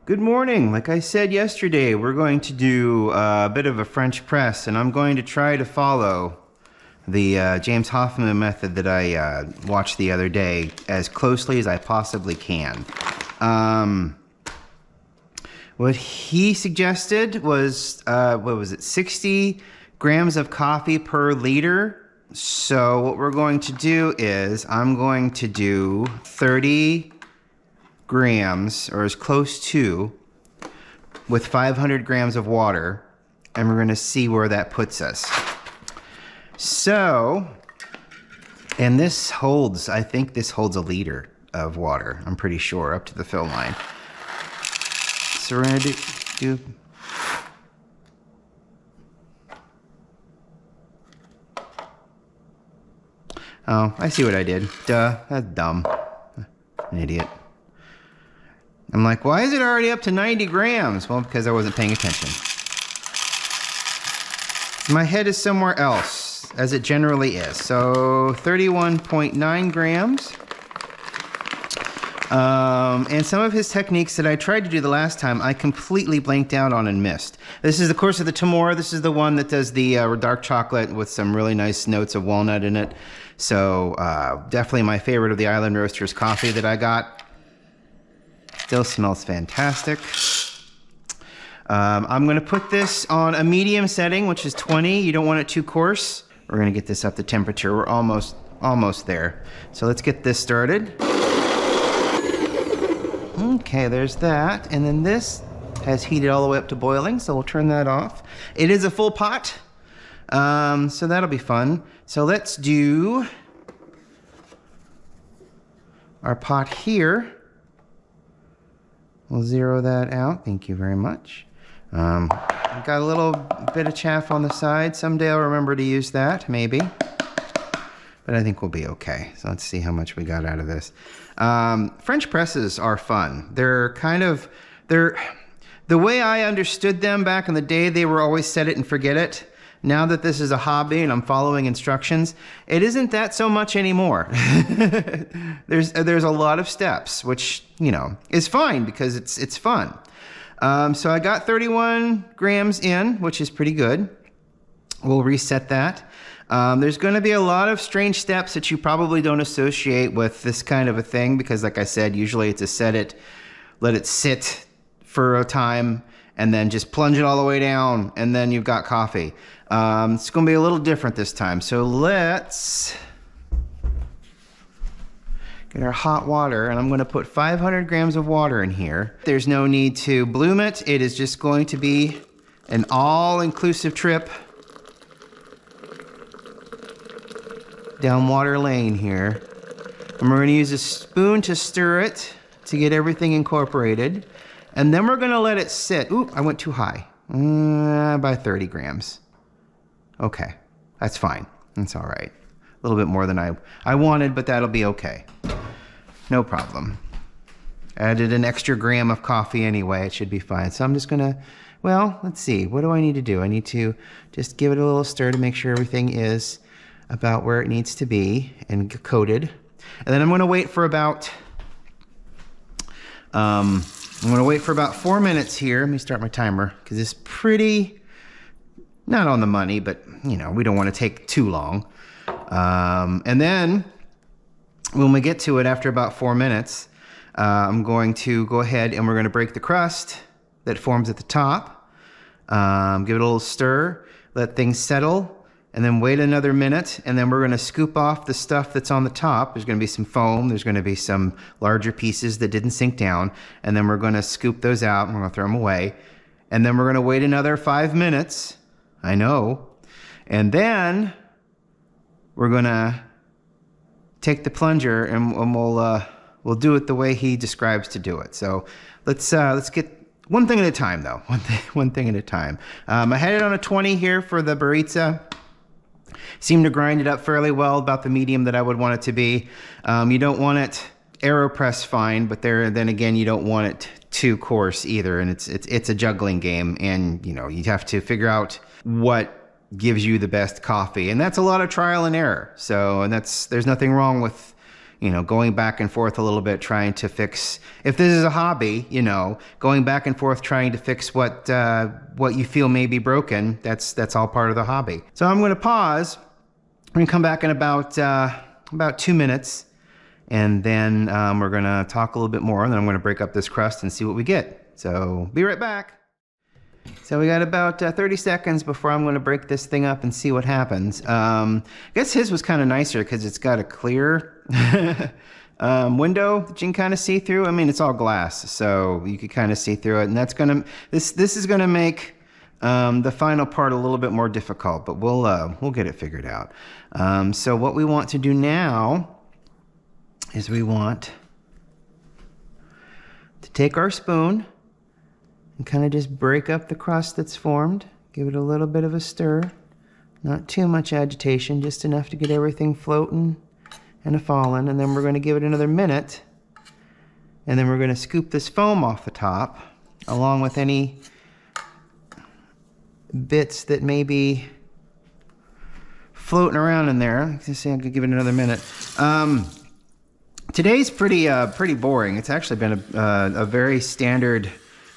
Good morning. Like I said yesterday, we're going to do a bit of a French press, and I'm going to try to follow the James Hoffman method that I watched the other day as closely as I possibly can. What he suggested was, what was it, 60 grams of coffee per liter. So what we're going to do is I'm going to do 30 grams, or as close to, with 500 grams of water, and we're going to see where that puts us. So, and this holds, I think this holds a liter of water, I'm pretty sure, up to the fill line. So we're going to do oh, I see what I did. Duh, that's dumb. An idiot. I'm like, why is it already up to 90 grams? Well, because I wasn't paying attention. My head is somewhere else, as it generally is. So 31.9 grams. And some of his techniques that I tried to do the last time, I completely blanked out on and missed. This is, of course, of the Timor. This is the one that does the dark chocolate with some really nice notes of walnut in it. So definitely my favorite of the Island Roasters coffee that I got. Still smells fantastic. I'm going to put this on a medium setting, which is 20. You don't want it too coarse. We're going to get this up to temperature. We're almost there. So let's get this started. Okay, there's that. And then this has heated all the way up to boiling, so we'll turn that off. It is a full pot, so that'll be fun. So let's do our pot here. We'll zero that out. Thank you very much. I've got a little bit of chaff on the side. Someday I'll remember to use that, maybe. But I think we'll be okay. So let's see how much we got out of this. French presses are fun. They're the way I understood them back in the day, they were always set it and forget it. Now that this is a hobby and I'm following instructions, it isn't that so much anymore. There's a lot of steps, which, you know, is fine because it's fun. So I got 31 grams in, which is pretty good. We'll reset that. There's going to be a lot of strange steps that you probably don't associate with this kind of a thing because, like I said, usually it's a set it, let it sit for a time, and then just plunge it all the way down, and then you've got coffee. It's going to be a little different this time. So let's get our hot water, and I'm going to put 500 grams of water in here. There's no need to bloom it. It is just going to be an all-inclusive trip down water lane here. And we're going to use a spoon to stir it to get everything incorporated. And then we're going to let it sit. Ooh, I went too high. By 30 grams. Okay, that's fine. That's all right. A little bit more than I wanted, but that'll be okay. No problem. Added an extra gram of coffee anyway. It should be fine. So I'm just going to, well, let's see. What do I need to do? I need to just give it a little stir to make sure everything is about where it needs to be and coated. And then I'm going to wait for about, 4 minutes here. Let me start my timer because it's pretty, not on the money, but you know, we don't want to take too long. And then when we get to it after about 4 minutes, I'm going to go ahead and we're going to break the crust that forms at the top. Give it a little stir, let things settle, and then wait another minute, and then we're going to scoop off the stuff that's on the top. There's going to be some foam, there's going to be some larger pieces that didn't sink down, and then we're going to scoop those out, and we're going to throw them away. And then we're going to wait another 5 minutes, I know, and then we're going to take the plunger, and we'll do it the way he describes to do it. So let's get one thing at a time, though. One thing at a time. I had it on a 20 here for the Baritza. Seemed to grind it up fairly well, about the medium that I would want it to be. You don't want it AeroPress fine, but then again, you don't want it too coarse either. And it's a juggling game, and you know, you have to figure out what gives you the best coffee, and that's a lot of trial and error. So, and there's nothing wrong with you know, going back and forth a little bit, trying to fix, if this is a hobby, you know, going back and forth trying to fix what you feel may be broken, that's all part of the hobby. So I'm going to pause. We're going to come back in about 2 minutes, and then we're going to talk a little bit more, and then I'm going to break up this crust and see what we get. So be right back. So we got about 30 seconds before I'm going to break this thing up and see what happens. I guess his was kind of nicer because it's got a clear window that you can kind of see through. I mean, it's all glass, so you can kind of see through it, and that's gonna this is gonna make the final part a little bit more difficult, but we'll get it figured out. So what we want to do now is we want to take our spoon and kind of just break up the crust that's formed. Give it a little bit of a stir. Not too much agitation, just enough to get everything floating and a falling. And then we're going to give it another minute. And then we're going to scoop this foam off the top, along with any bits that may be floating around in there. Just say I could give it another minute. Today's pretty boring. It's actually been a very standard,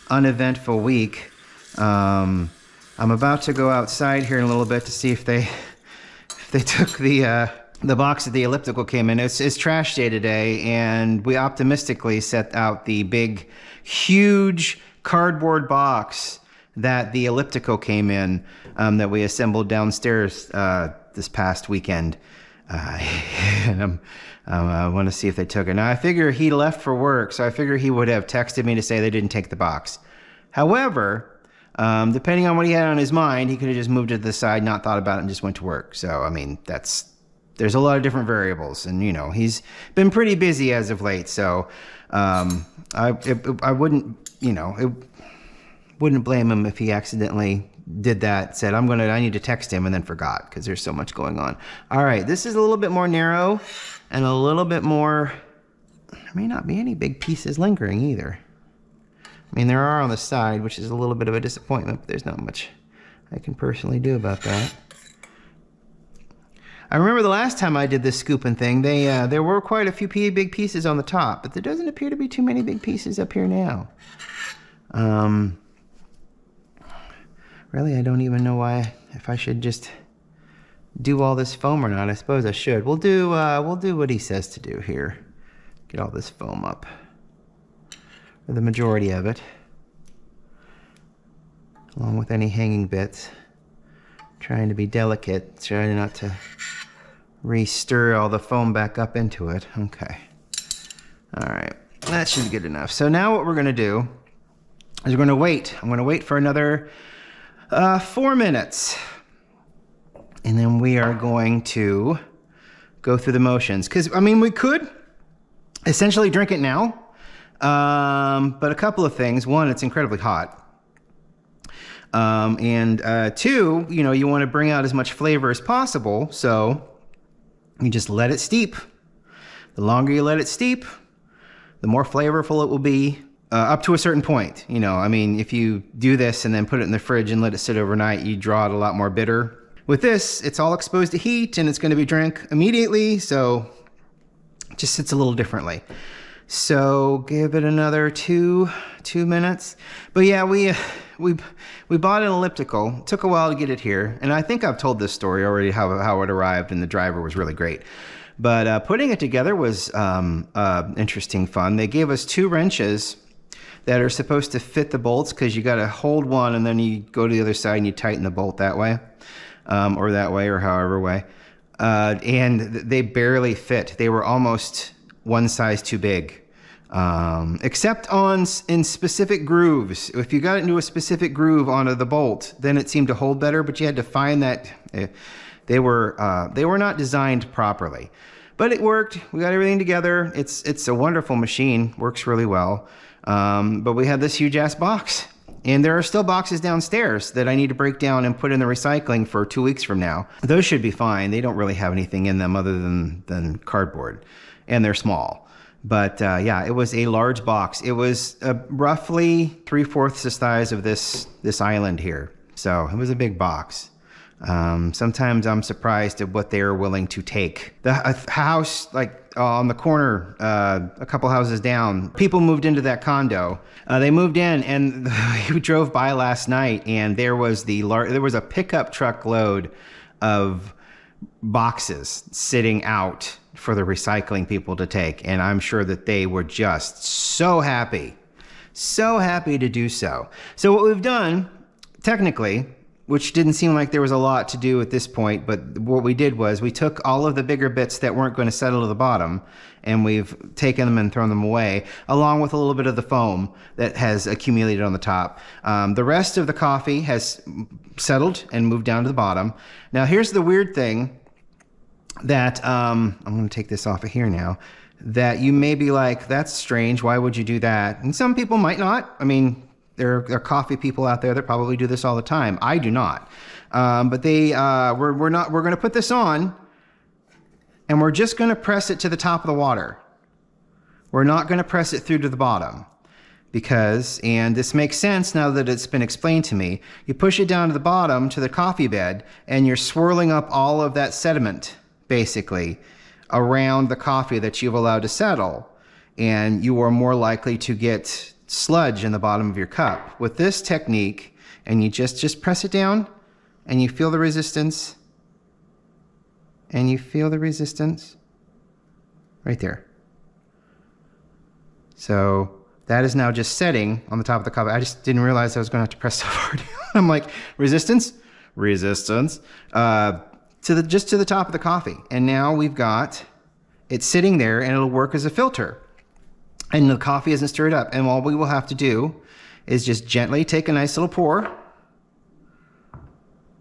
uneventful week. I'm about to go outside here in a little bit to see if they took the box that the elliptical came in. It's trash day today, and we optimistically set out the big, huge cardboard box that the elliptical came in, that we assembled downstairs this past weekend. And I want to see if they took it. Now, I figure he left for work, so I figure he would have texted me to say they didn't take the box. However, depending on what he had on his mind, he could have just moved it to the side, not thought about it, and just went to work. So, I mean, there's a lot of different variables, and, you know, he's been pretty busy as of late. So, I wouldn't, you know, wouldn't blame him if he accidentally did that, said, I need to text him, and then forgot, because there's so much going on. All right, this is a little bit more narrow and a little bit more, there may not be any big pieces lingering either. I mean, there are on the side, which is a little bit of a disappointment, but there's not much I can personally do about that. I remember the last time I did this scooping thing, there were quite a few big pieces on the top, but there doesn't appear to be too many big pieces up here now. Really, I don't even know if I should just do all this foam or not. I suppose I should. We'll do what he says to do here. Get all this foam up, or the majority of it, along with any hanging bits. Trying to be delicate, trying not to re-stir all the foam back up into it. Okay. All right, that should be good enough. So now what we're gonna do is we're gonna wait. I'm gonna wait for another 4 minutes. And then we are going to go through the motions. Because, I mean, we could essentially drink it now. But a couple of things. One, it's incredibly hot. And two, you know, you want to bring out as much flavor as possible. So you just let it steep. The longer you let it steep, the more flavorful it will be. Up to a certain point, you know, I mean, if you do this and then put it in the fridge and let it sit overnight, you draw it a lot more bitter. With this, it's all exposed to heat and it's going to be drank immediately, so it just sits a little differently. So give it another two minutes. But yeah, we bought an elliptical. It took a while to get it here, and I think I've told this story already, how it arrived, and the driver was really great. But putting it together was interesting fun. They gave us 2 wrenches that are supposed to fit the bolts, because you got to hold one and then you go to the other side and you tighten the bolt that way, or that way, or however way. And they barely fit. They were almost one size too big, except in specific grooves. If you got it into a specific groove onto the bolt, then it seemed to hold better, but you had to find that they were not designed properly. But it worked. We got everything together. It's a wonderful machine. Works really well. But we had this huge ass box, and there are still boxes downstairs that I need to break down and put in the recycling for 2 weeks from now. Those should be fine. They don't really have anything in them other than cardboard, and they're small. But yeah, it was a large box. It was roughly 3/4 the size of this island here. So it was a big box. Sometimes I'm surprised at what they are willing to take. The house, like, on the corner, a couple houses down. People moved into that condo. They moved in, and we drove by last night, and there was a pickup truck load of boxes sitting out for the recycling people to take, and I'm sure that they were just so happy to do so. So what we've done, technically, which didn't seem like there was a lot to do at this point, but what we did was we took all of the bigger bits that weren't going to settle to the bottom, and we've taken them and thrown them away, along with a little bit of the foam that has accumulated on the top. The rest of the coffee has settled and moved down to the bottom. Now here's the weird thing that, I'm going to take this off of here now, that you may be like, that's strange, why would you do that? And some people might not. I mean, there are coffee people out there that probably do this all the time. I do not. But we're going to put this on, and we're just going to press it to the top of the water. We're not going to press it through to the bottom because, and this makes sense now that it's been explained to me, you push it down to the bottom to the coffee bed, and you're swirling up all of that sediment, basically, around the coffee that you've allowed to settle, and you are more likely to get sludge in the bottom of your cup. With this technique, and you just press it down, and you feel the resistance, and you feel the resistance right there. So that is now just setting on the top of the cup. I just didn't realize I was going to have to press so hard. I'm like, resistance, just to the top of the coffee. And now we've got it sitting there, and it'll work as a filter. And the coffee isn't stirred up. And all we will have to do is just gently take a nice little pour.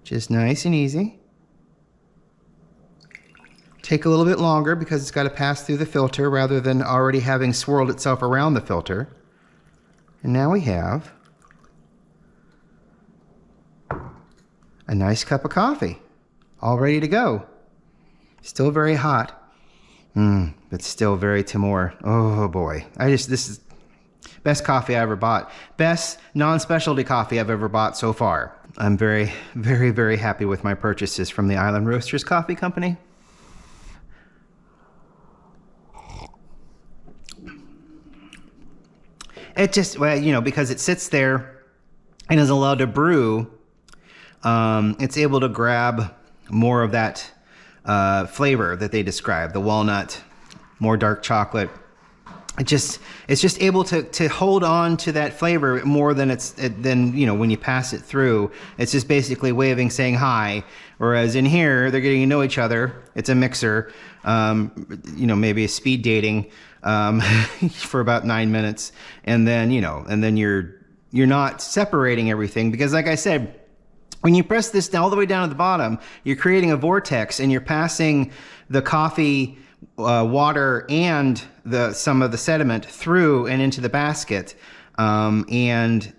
Just nice and easy. Take a little bit longer because it's got to pass through the filter rather than already having swirled itself around the filter. And now we have a nice cup of coffee, all ready to go. Still very hot. But still very Timor. Oh boy. This is best coffee I ever bought. Best non-specialty coffee I've ever bought so far. I'm very, very, very happy with my purchases from the Island Roasters Coffee Company. It just, well, you know, because it sits there and is allowed to brew, it's able to grab more of that flavor that they describe, the walnut, more dark chocolate. It's just able to hold on to that flavor more than when you pass it through. It's just basically waving, saying hi. Whereas in here, they're getting to know each other. It's a mixer, maybe a speed dating for about 9 minutes, and then you're not separating everything because, like I said, when you press this all the way down to the bottom, you're creating a vortex, and you're passing the coffee, water, and some of the sediment through and into the basket, and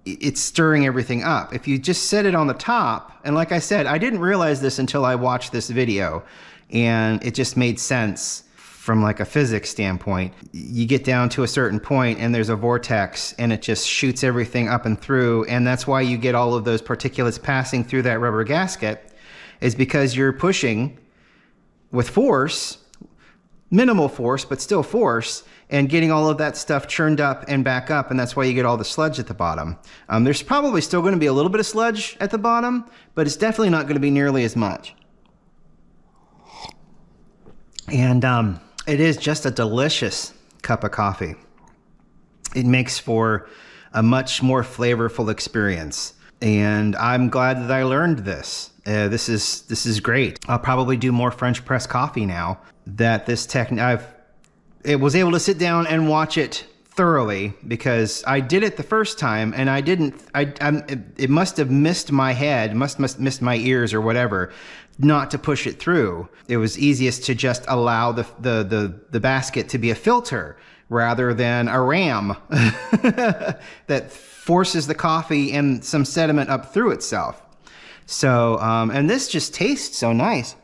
it's stirring everything up. If you just set it on the top, and like I said, I didn't realize this until I watched this video, and it just made sense from like a physics standpoint. You get down to a certain point and there's a vortex, and it just shoots everything up and through, and that's why you get all of those particulates passing through that rubber gasket, is because you're pushing with force, minimal force, but still force, and getting all of that stuff churned up and back up, and that's why you get all the sludge at the bottom. There's probably still going to be a little bit of sludge at the bottom, but it's definitely not going to be nearly as much. And it is just a delicious cup of coffee. It makes for a much more flavorful experience, and I'm glad that I learned this. This is great. I'll probably do more French press coffee now that this technique. I was able to sit down and watch it thoroughly, because I did it the first time and I didn't. It must have missed my head, must missed my ears or whatever, not to push it through. It was easiest to just allow the basket to be a filter rather than a ram that forces the coffee and some sediment up through itself. So, and this just tastes so nice.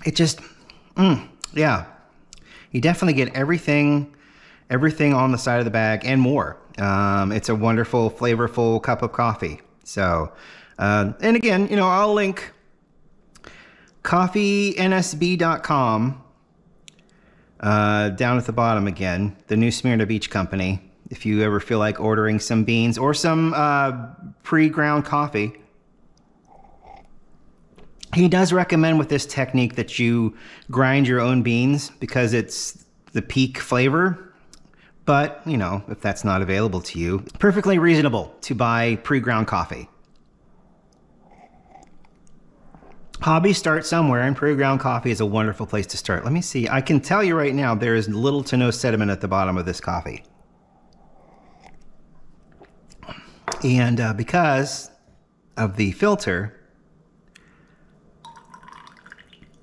It just, yeah. You definitely get everything on the side of the bag and more. It's a wonderful, flavorful cup of coffee. So, and again, I'll link CoffeeNSB.com. Down at the bottom again, the New Smyrna Beach Company. If you ever feel like ordering some beans or some pre-ground coffee. He does recommend with this technique that you grind your own beans because it's the peak flavor. But, you know, if that's not available to you, perfectly reasonable to buy pre-ground coffee. Hobbies start somewhere, and pre-ground coffee is a wonderful place to start. Let me see. I can tell you right now, there is little to no sediment at the bottom of this coffee. And because of the filter,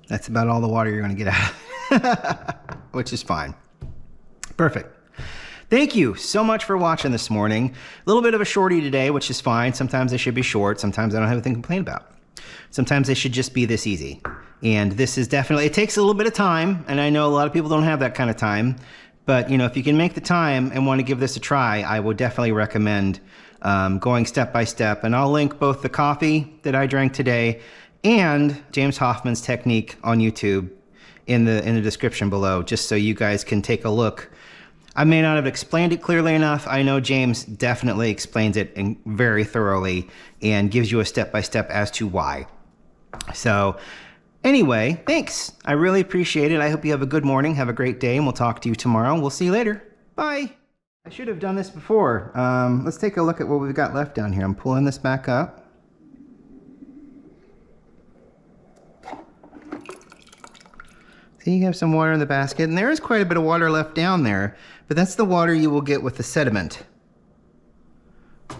that's about all the water you're going to get out, which is fine. Perfect. Thank you so much for watching this morning. A little bit of a shorty today, which is fine. Sometimes they should be short. Sometimes I don't have anything to complain about. Sometimes they should just be this easy. And this is definitely, it takes a little bit of time. And I know a lot of people don't have that kind of time. But, you know, if you can make the time and want to give this a try, I would definitely recommend going step by step. And I'll link both the coffee that I drank today and James Hoffmann's technique on YouTube in the description below, just so you guys can take a look. I may not have explained it clearly enough. I know James definitely explains it very thoroughly and gives you a step-by-step as to why. So anyway, thanks. I really appreciate it. I hope you have a good morning, have a great day, and we'll talk to you tomorrow. We'll see you later. Bye. I should have done this before. Let's take a look at what we've got left down here. I'm pulling this back up. See, you have some water in the basket, and there is quite a bit of water left down there, but that's the water you will get with the sediment. And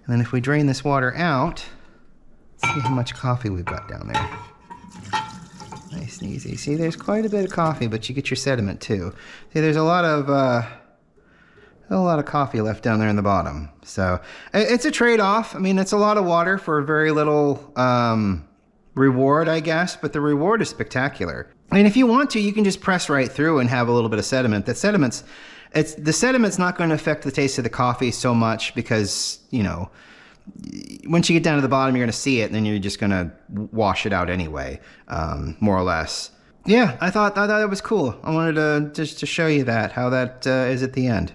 then if we drain this water out, let's see how much coffee we've got down there. Nice and easy. See, there's quite a bit of coffee, but you get your sediment too. See, there's a lot of coffee left down there in the bottom. So it's a trade-off. I mean, it's a lot of water for very little reward, I guess, but the reward is spectacular. And if you want to, you can just press right through and have a little bit of sediment. The sediment's not going to affect the taste of the coffee so much because, you know, once you get down to the bottom, you're going to see it, and then you're just going to wash it out anyway, more or less. Yeah, I thought that was cool. I wanted to just to show you that, how that is at the end.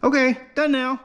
Okay, done now.